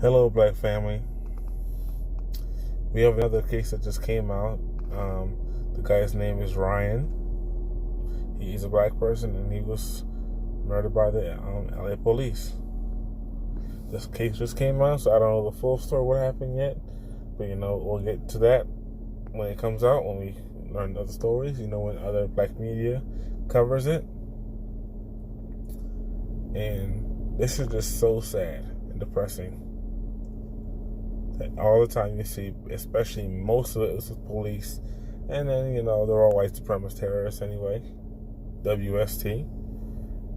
Hello, Black family. We have another case that just came out. The guy's name is Ryan. He's a black person and he was murdered by the LA police. This case just came out, so I don't know the full story what happened yet. But we'll get to that when it comes out, when we learn other stories, when other black media covers it. And this is just so sad and depressing. All the time you see, especially most of it is with police, and then they're all white supremacist terrorists anyway, WST,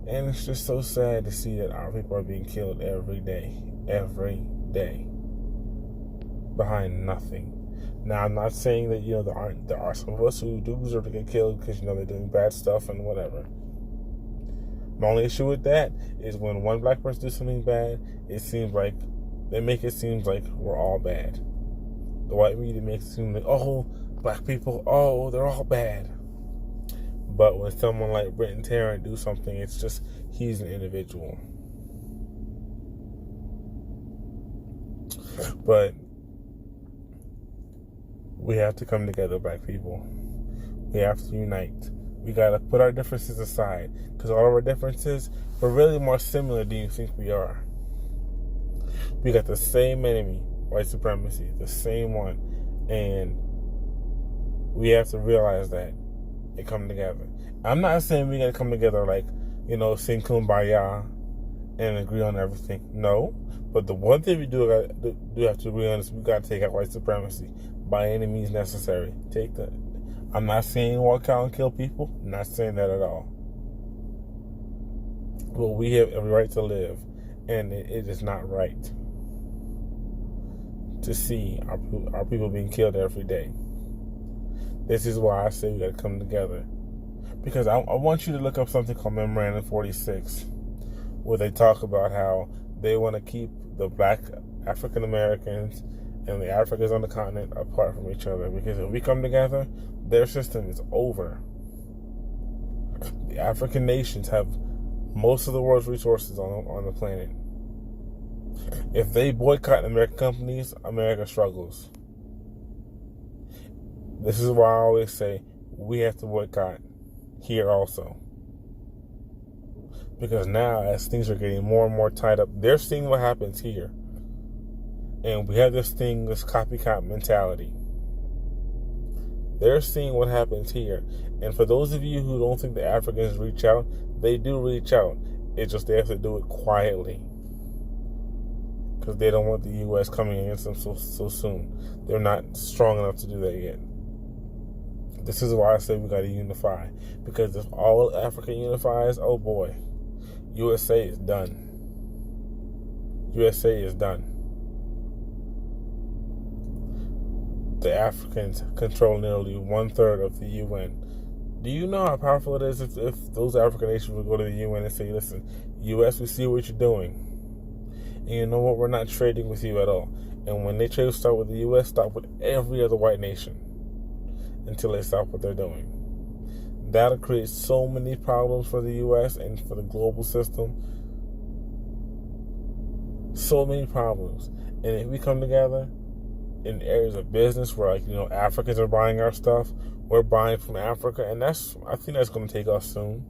and it's just so sad to see that our people are being killed every day, behind nothing. Now I'm not saying that there are some of us who do deserve to get killed because they're doing bad stuff and whatever. My only issue with that is when one black person does something bad, they make it seem like we're all bad. The white media makes it seem like, oh, black people, oh, they're all bad. But when someone like Brenton Tarrant do something, it's just, he's an individual. But we have to come together, black people. We have to unite. We got to put our differences aside, because all of our differences, we're really more similar than you think we are. We got the same enemy, white supremacy, the same one. And we have to realize that and come together. I'm not saying we got to come together like, sing Kumbaya and agree on everything. No. But the one thing we do have to agree on is we got to take out white supremacy by any means necessary. I'm not saying walk out and kill people. I'm not saying that at all. But we have every right to live. And it is not right to see our people being killed every day. This is why I say we got to come together. Because I want you to look up something called Memorandum 46, where they talk about how they want to keep the black African Americans and the Africans on the continent apart from each other. Because if we come together, their system is over. The African nations have most of the world's resources on the planet. If they boycott American companies, America struggles. This is why I always say we have to boycott here also. Because now, as things are getting more and more tied up, they're seeing what happens here. And we have this copycat mentality. They're seeing what happens here. And for those of you who don't think the Africans reach out, they do reach out. It's just they have to do it quietly. Because they don't want the U.S. coming against them so soon. They're not strong enough to do that yet. This is why I say we got to unify. Because if all Africa unifies, oh boy, USA is done. USA is done. The Africans control nearly 1/3 of the UN. Do you know how powerful it is if those African nations would go to the UN and say, listen, US, we see what you're doing. And you know what? We're not trading with you at all. And when they start with the US, stop with every other white nation until they stop what they're doing. That'll create so many problems for the US and for the global system. So many problems. And if we come together in areas of business where, Africans are buying our stuff, we're buying from Africa, and I think that's going to take off soon.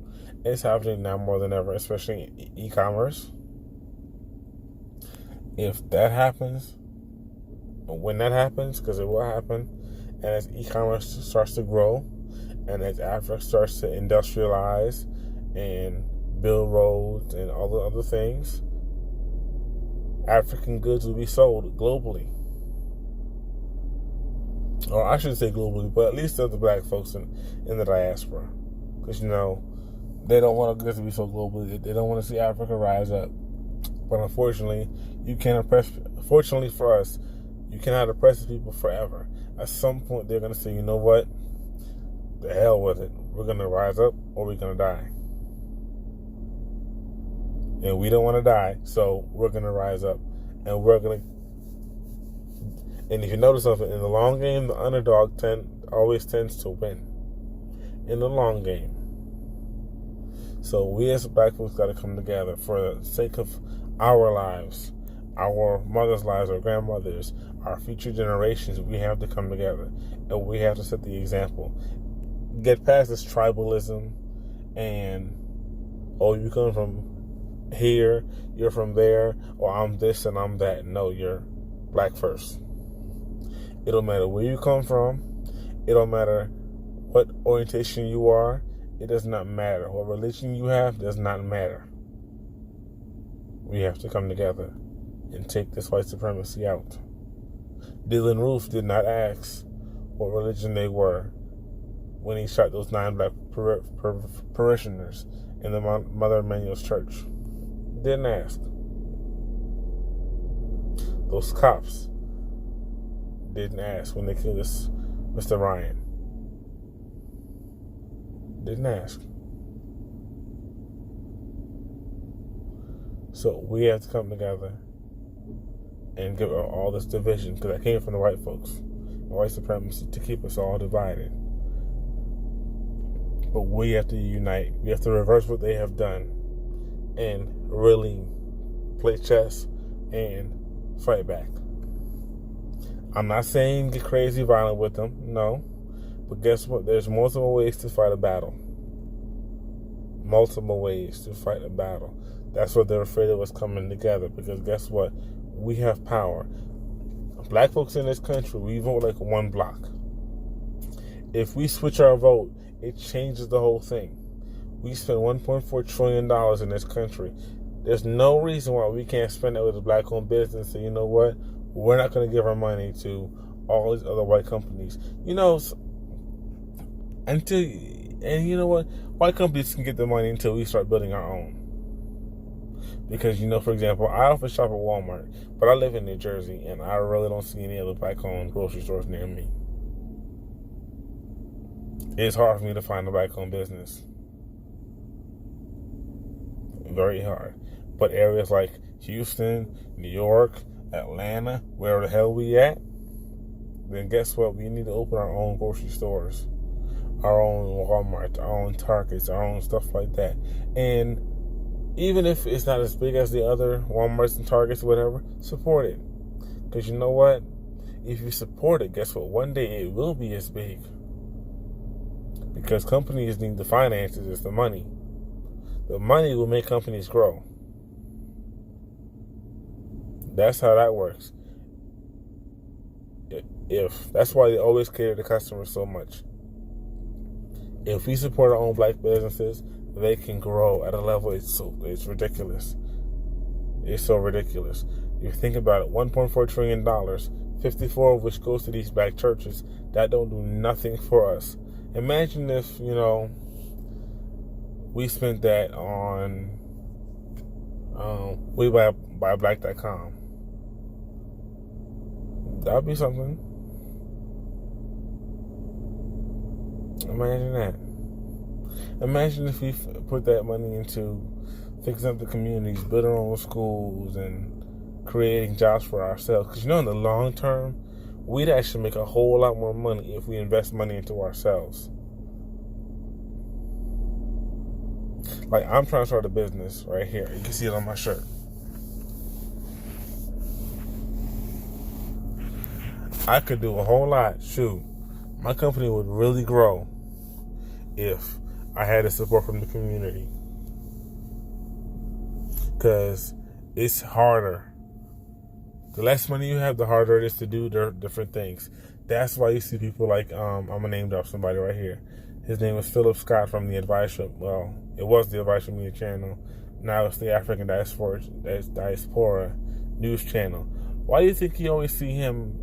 It's happening now more than ever, especially in e-commerce. If that happens, when that happens, because it will happen, and as e-commerce starts to grow, and as Africa starts to industrialize and build roads and all the other things, African goods will be sold globally. Or I shouldn't say globally, but at least to the black folks in the diaspora. Because, they don't want goods to be so globally. They don't want to see Africa rise up. But unfortunately, fortunately for us, you cannot oppress people forever. At some point, they're going to say, you know what? The hell with it. We're going to rise up or we're going to die. And we don't want to die, so we're going to rise up. And if you notice something, in the long game, the underdog always tends to win. In the long game. So we as black folks got to come together for the sake of our lives our mothers' lives, our grandmothers, our future generations, we have to come together. And we have to set the example. Get past this tribalism and, oh, you come from here, you're from there, or I'm this and I'm that. No, you're black first. It don't matter where you come from. It don't matter what orientation you are. It does not matter. What religion you have does not matter. We have to come together and take this white supremacy out. Dylan Roof did not ask what religion they were when he shot those 9 black parishioners in the Mother Emanuel's church. Didn't ask. Those cops didn't ask when they killed this Mr. Ryan. Didn't ask. So we have to come together and give all this division, because that came from the white folks, white supremacy, to keep us all divided. But we have to unite. We have to reverse what they have done and really play chess and fight back. I'm not saying get crazy violent with them, no. But guess what? There's multiple ways to fight a battle. Multiple ways to fight a battle. That's what they're afraid of us coming together, because guess what? We have power. Black folks in this country, we vote like one block. If we switch our vote, it changes the whole thing. We spend $1.4 trillion in this country. There's no reason why we can't spend it with a black-owned business. So you know what? We're not going to give our money to all these other white companies. You know, and you know what? White companies can get the money until we start building our own. Because, you know, for example, I often shop at Walmart, but I live in New Jersey, and I really don't see any other black-owned grocery stores near me. It's hard for me to find a black-owned business. Very hard. But areas like Houston, New York, Atlanta, wherever the hell we at, then guess what? We need to open our own grocery stores, our own Walmart, our own Targets, our own stuff like that. And even if it's not as big as the other Walmarts and Targets or whatever, support it. Because you know what? If you support it, guess what? One day it will be as big. Because companies need the finances, it's the money. The money will make companies grow. That's how that works. If that's why they always cater to customers so much. If we support our own black businesses, they can grow at a level it's ridiculous. It's so ridiculous. You think about it, $1.4 trillion, 54 of which goes to these black churches, that don't do nothing for us. Imagine if, you know, we spent that on WeBuyBlack.com. That'd be something. Imagine that. Imagine if we put that money into fixing up the communities, building our own schools, and creating jobs for ourselves. Because, you know, in the long term, we'd actually make a whole lot more money if we invest money into ourselves. Like, I'm trying to start a business right here. You can see it on my shirt. I could do a whole lot. Shoot, my company would really grow if I had the support from the community. Because it's harder. The less money you have, the harder it is to do different things. That's why you see people like, I'm going to name drop somebody right here. His name was Philip Scott from the Advice, well, it was the Advice Media Channel. Now it's the African Diaspora News Channel. Why do you think you always see him,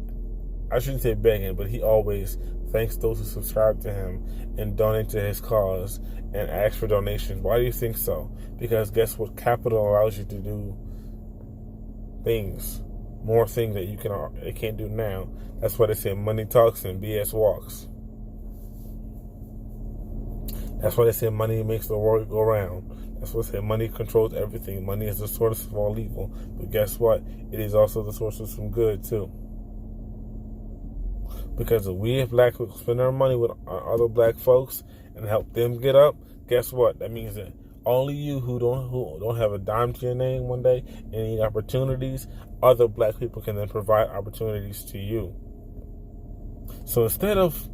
I shouldn't say begging, but he always thanks those who subscribe to him and donate to his cause and ask for donations? Why do you think so? Because guess what? Capital allows you to do things, more things that it can't do now. That's why they say money talks and BS walks. That's why they say money makes the world go round. That's why they say money controls everything. Money is the source of all evil. But guess what? It is also the source of some good too. Because if we, as black folks, spend our money with our other black folks and help them get up, guess what? That means that Only you who don't have a dime to your name one day and need opportunities, other black people can then provide opportunities to you. So instead of,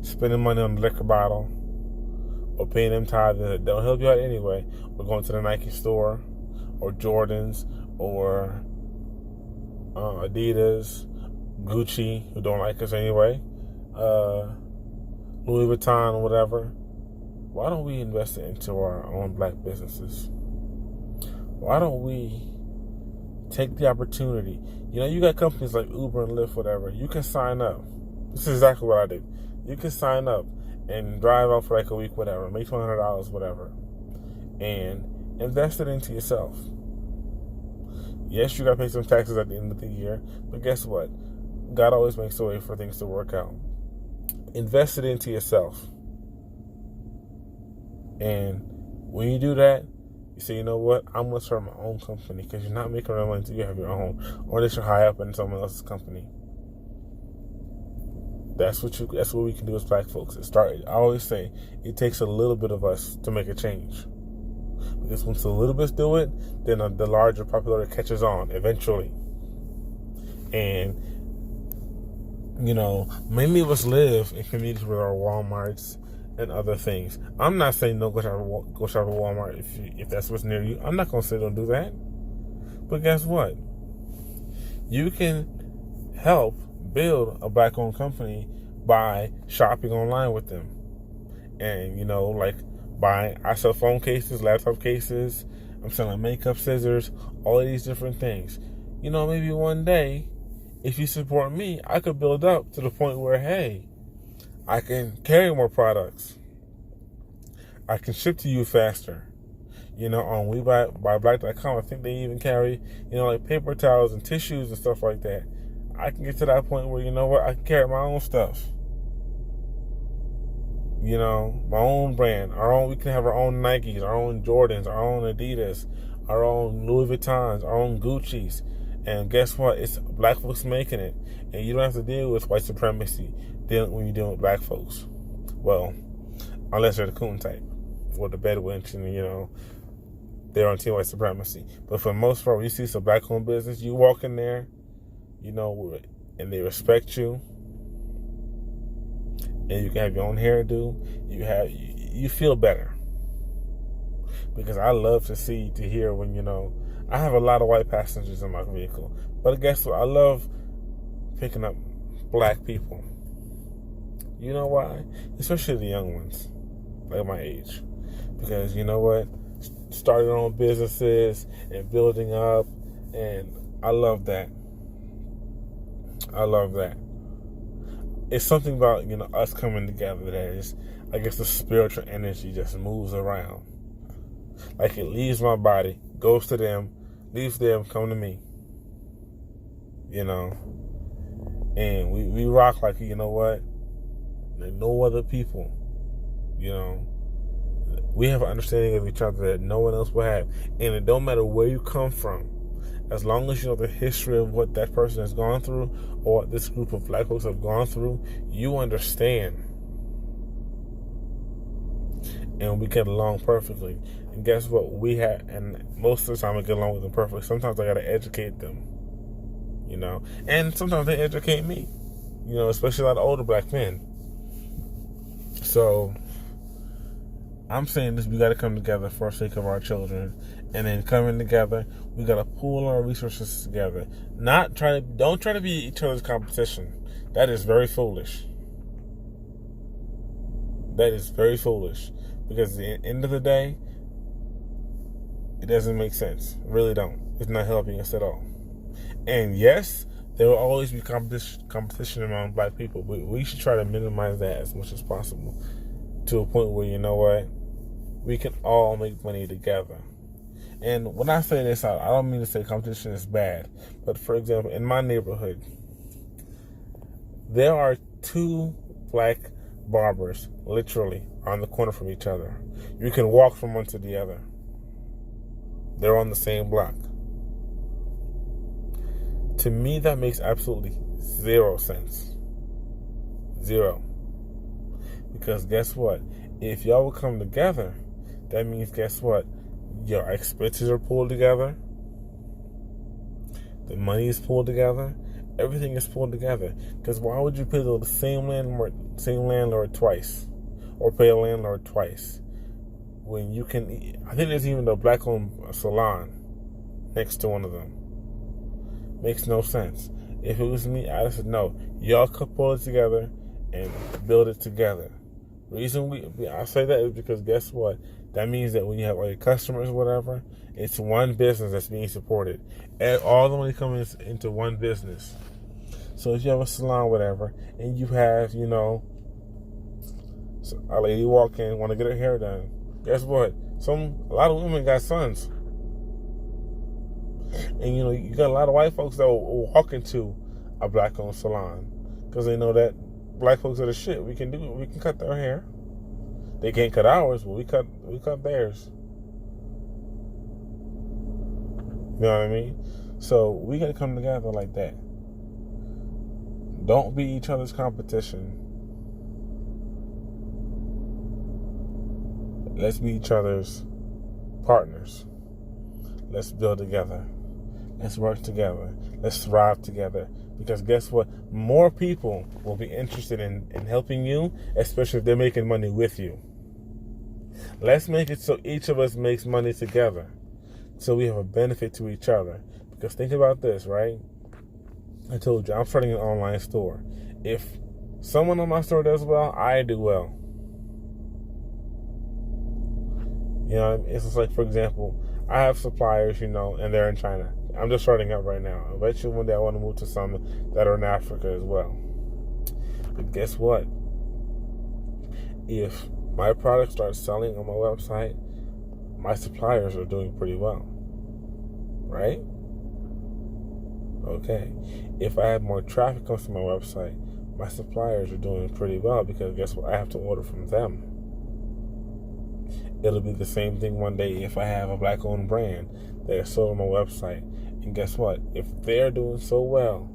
spending money on the liquor bottle or paying them tithes that don't help you out anyway, or going to the Nike store or Jordans or Adidas, Gucci, who don't like us anyway, Louis Vuitton or whatever, why don't we invest it into our own black businesses? Why don't we take the opportunity? You got companies like Uber and Lyft, whatever. You can sign up. This is exactly what I do. You can sign up and drive out for like a week, whatever, make $200, whatever, and invest it into yourself. Yes, you got to pay some taxes at the end of the year, but guess what? God always makes a way for things to work out. Invest it into yourself. And when you do that, you say, you know what? I'm going to start my own company, because you're not making real money until you have your own, or unless you're high up in someone else's company. That's what we can do as black folks. I always say it takes a little bit of us to make a change. Because once the little bits do it, then the larger popularity catches on eventually. And, many of us live in communities with our Walmarts and other things. I'm not saying no, go shop at Walmart if that's what's near you. I'm not going to say don't do that. But guess what? You can help build a black-owned company by shopping online with them. And, I sell phone cases, laptop cases, I'm selling makeup scissors, all of these different things. Maybe one day, if you support me, I could build up to the point where, hey, I can carry more products. I can ship to you faster. On WeBuyBlack.com, I think they even carry, like paper towels and tissues and stuff like that. I can get to that point where, I can carry my own stuff. My own brand. We can have our own Nikes, our own Jordans, our own Adidas, our own Louis Vuittons, our own Gucci's. And guess what? It's black folks making it. And you don't have to deal with white supremacy when you're dealing with black folks. Well, unless they're the coon type, or the bedwench, and, they're on team white supremacy. But for the most part, when you see some black-owned business, you walk in there, and they respect you, and you can have your own hairdo, you feel better. Because I love to hear when, I have a lot of white passengers in my vehicle, but guess what? I love picking up black people. You know why? Especially the young ones, like my age. Because you know what? Starting their own businesses and building up, and I love that. It's something about, us coming together that is, I guess the spiritual energy just moves around. Like it leaves my body, goes to them, leaves them, come to me. And we rock like, what? No other people. We have an understanding of each other that no one else will have. And it don't matter where you come from. As long as you know the history of what that person has gone through, or what this group of black folks have gone through, you understand. And we get along perfectly. And guess what? And most of the time I get along with them perfectly. Sometimes I got to educate them. And sometimes they educate me. Especially a lot of older black men. So I'm saying this, we got to come together for the sake of our children. And then coming together, we got to pool our resources together. Don't try to be each other's competition. That is very foolish. Because at the end of the day, it doesn't make sense. It really don't. It's not helping us at all. And yes, there will always be competition among black people, but we should try to minimize that as much as possible, to a point where, we can all make money together. And when I say this, I don't mean to say competition is bad, but for example, in my neighborhood, there are 2 black barbers literally on the corner from each other. You can walk from one to the other. They're on the same block. To me, that makes absolutely 0 sense. 0. Because guess what? If y'all will come together, that means, guess what? Your expenses are pulled together. The money is pulled together. Everything is pulled together. Because why would you pay the same landlord twice? Or pay a landlord twice? When you can, I think there's even a black-owned salon next to one of them. Makes no sense. If it was me, I'd have said, no, y'all could pull it together and build it together. Reason I say that is because guess what? That means that when you have all your customers or whatever, it's one business that's being supported. And all the money comes into one business. So if you have a salon or whatever, and you have, a lady walk in, want to get her hair done, guess what? A lot of women got sons. And you got a lot of white folks that will walk into a black-owned salon because they know that black folks are the shit. We can cut their hair. They can't cut ours, but we cut theirs. You know what I mean? So we gotta come together like that. Don't be each other's competition. Let's be each other's partners. Let's build together. Let's work together. Let's thrive together. Because guess what? More people will be interested in helping you, especially if they're making money with you. Let's make it so each of us makes money together. So we have a benefit to each other. Because think about this, right? I told you, I'm starting an online store. If someone on my store does well, I do well. It's just like, for example, I have suppliers, and they're in China. I'm just starting out right now. Eventually, one day I want to move to some that are in Africa as well. But guess what? If my product starts selling on my website, my suppliers are doing pretty well. Right? Okay. If I have more traffic comes to my website, my suppliers are doing pretty well because guess what? I have to order from them. It'll be the same thing one day if I have a black-owned brand that is sold on my website. And guess what? If they're doing so well,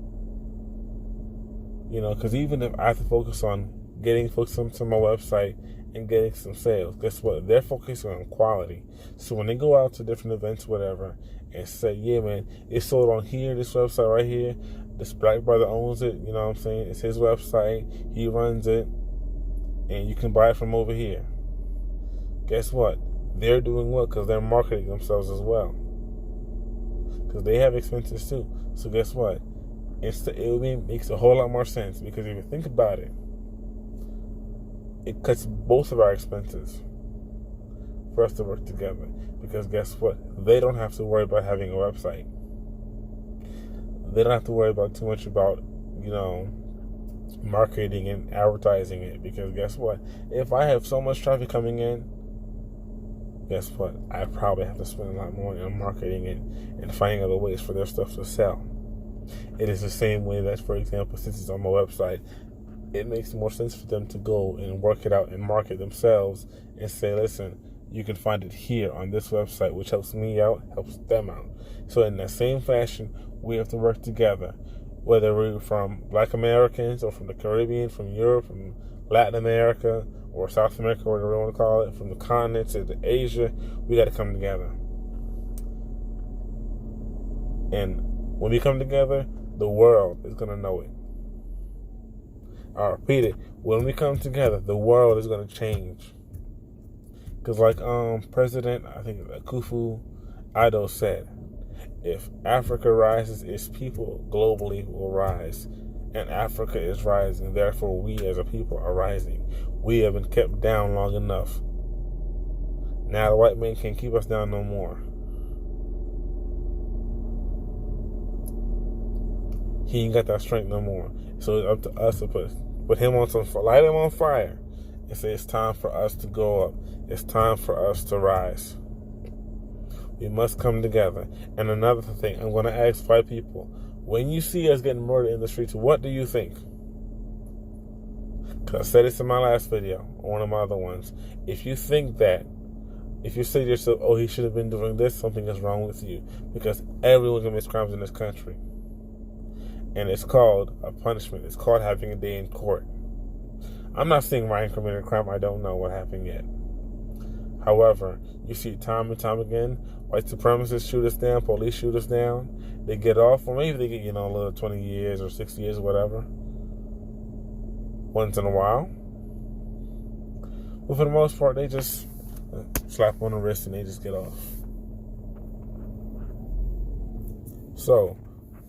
because even if I have to focus on getting folks onto my website and getting some sales, guess what? They're focusing on quality. So when they go out to different events, whatever, and say, yeah, man, it's sold on here, this website right here, this black brother owns it, you know what I'm saying? It's his website, he runs it, and you can buy it from over here. Guess what? They're doing well because they're marketing themselves as well. Because they have expenses too. So guess what? It makes a whole lot more sense because if you think about it, it cuts both of our expenses for us to work together. Because guess what? They don't have to worry about having a website. They don't have to worry about too much about, marketing and advertising it. Because guess what? If I have so much traffic coming in, guess what? I probably have to spend a lot more on marketing it and finding other ways for their stuff to sell. It is the same way that, for example, since it's on my website, it makes more sense for them to go and work it out and market themselves and say, listen, you can find it here on this website, which helps me out, helps them out. So in that same fashion, we have to work together, whether we're from Black Americans or from the Caribbean, from Europe, from Latin America, or South America, whatever you want to call it, from the continent to Asia, we got to come together. And when we come together, the world is going to know it. I'll repeat it. When we come together, the world is going to change. Because like President, I think Akufo-Addo said, if Africa rises, its people globally will rise. And Africa is rising. Therefore, we as a people are rising. We have been kept down long enough. Now the white man can't keep us down no more. He ain't got that strength no more. So it's up to us to put him on light him on fire and say it's time for us to go up. It's time for us to rise. We must come together. And another thing, I'm going to ask 5 people, when you see us getting murdered in the streets, what do you think? Because I said this in my last video, one of my other ones. If you think that, if you say to yourself, oh, he should have been doing this, something is wrong with you. Because everyone commits crimes in this country. And it's called a punishment. It's called having a day in court. I'm not saying Ryan committed a crime. I don't know what happened yet. However, you see time and time again, white supremacists shoot us down, police shoot us down. They get off, or maybe they get, a little 20 years or 6 years or whatever. Once in a while. But for the most part, they just slap on the wrist and they just get off. So,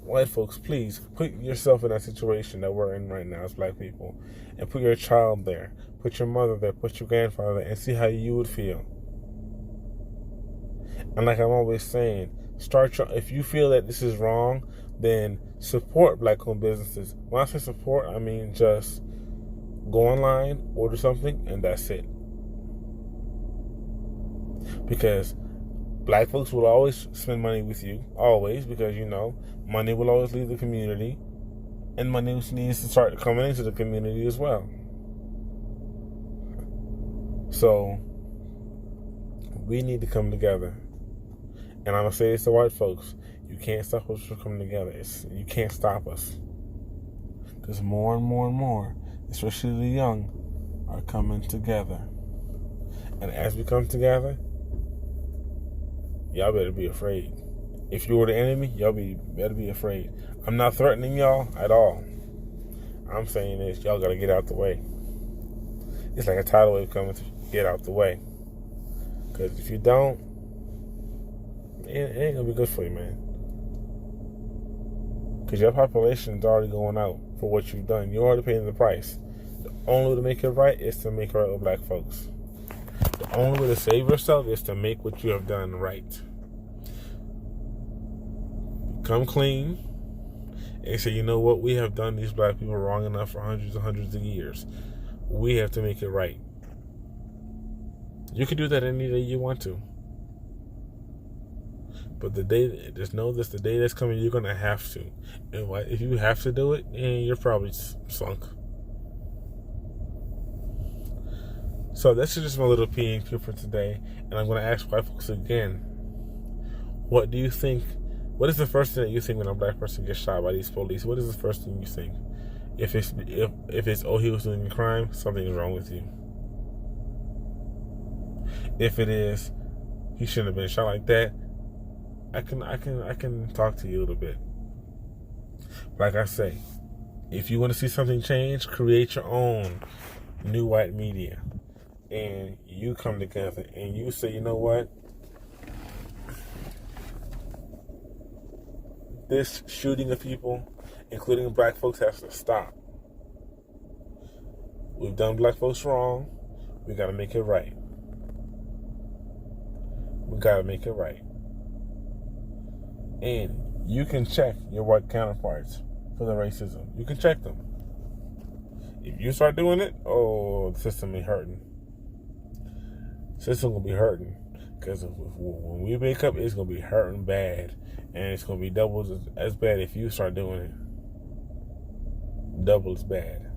white folks, please put yourself in that situation that we're in right now as black people, and put your child there, put your mother there, put your grandfather there, and see how you would feel. And like I'm always saying, if you feel that this is wrong, then support black-owned businesses. When I say support, I mean just go online, order something, and that's it. Because black folks will always spend money with you, always, because, money will always leave the community, and money needs to start coming into the community as well. So, we need to come together. And I'm going to say this to white folks. You can't stop us from coming together. You can't stop us. Because more and more and more, especially the young, are coming together. And as we come together, y'all better be afraid. If you were the enemy, y'all better be afraid. I'm not threatening y'all at all. I'm saying this, y'all got to get out the way. It's like a tidal wave coming to get out the way. Because if you don't, it ain't going to be good for you, man. Because your population is already going out for what you've done. You're already paying the price. The only way to make it right is to make it right with black folks. The only way to save yourself is to make what you have done right. Come clean and say, you know what? We have done these black people wrong enough for hundreds and hundreds of years. We have to make it right. You can do that any day you want to. But the day that's coming, you're going to have to. And if you have to do it, you're probably sunk. So that's just my little P&Q for today. And I'm going to ask white folks again, what do you think? What is the first thing that you think when a black person gets shot by these police? What is the first thing you think? If it's he was doing a crime, something is wrong with you. If it is he shouldn't have been shot like that, I can talk to you a little bit. Like I say, if you want to see something change, create your own new white media. And you come together and you say, you know what? This shooting of people, including black folks, has to stop. We've done black folks wrong. We got to make it right. We got to make it right. And you can check your white counterparts for the racism. You can check them. If you start doing it, the system be hurting. The system will be hurting. Because when we wake up, it's going to be hurting bad. And it's going to be double as bad if you start doing it. Double as bad.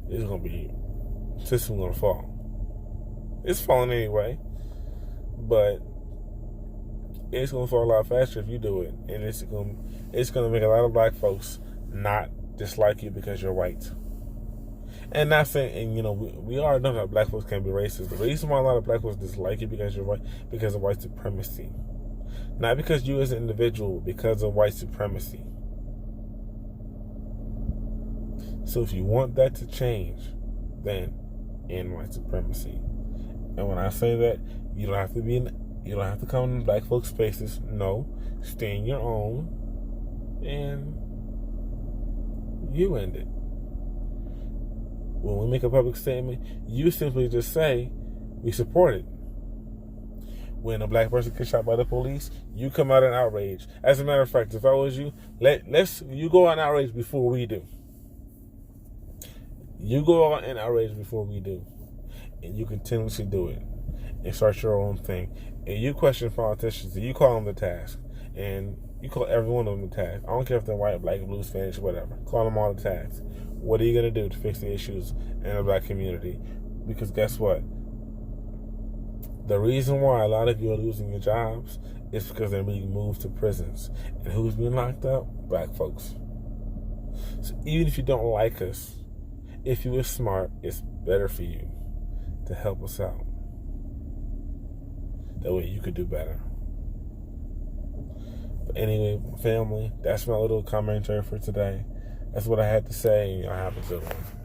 It's going to be, the system going to fall. It's falling anyway. But it's going to fall a lot faster if you do it. And it's going to make a lot of black folks not dislike you because you're white. And not saying, we already know that black folks can be racist. The reason why a lot of black folks dislike you because you're white, because of white supremacy. Not because you as an individual, because of white supremacy. So if you want that to change, then end white supremacy. And when I say that, you don't have to come in black folks' spaces. No, stay in your own, and you end it. When we make a public statement, you simply just say, we support it. When a black person gets shot by the police, you come out in outrage. As a matter of fact, if I was you, you go out in outrage before we do. You go out in outrage before we do. And you continuously do it. And start your own thing. And you question politicians, and you call them the task. And you call every one of them the task. I don't care if they're white, black, blue, Spanish, whatever. Call them all the task. What are you going to do to fix the issues in the black community? Because guess what? The reason why a lot of you are losing your jobs is because they're being moved to prisons. And who's being locked up? Black folks. So even if you don't like us, if you were smart, it's better for you to help us out. That way you could do better. But anyway, family, that's my little commentary for today. That's what I had to say. Y'all have a good one.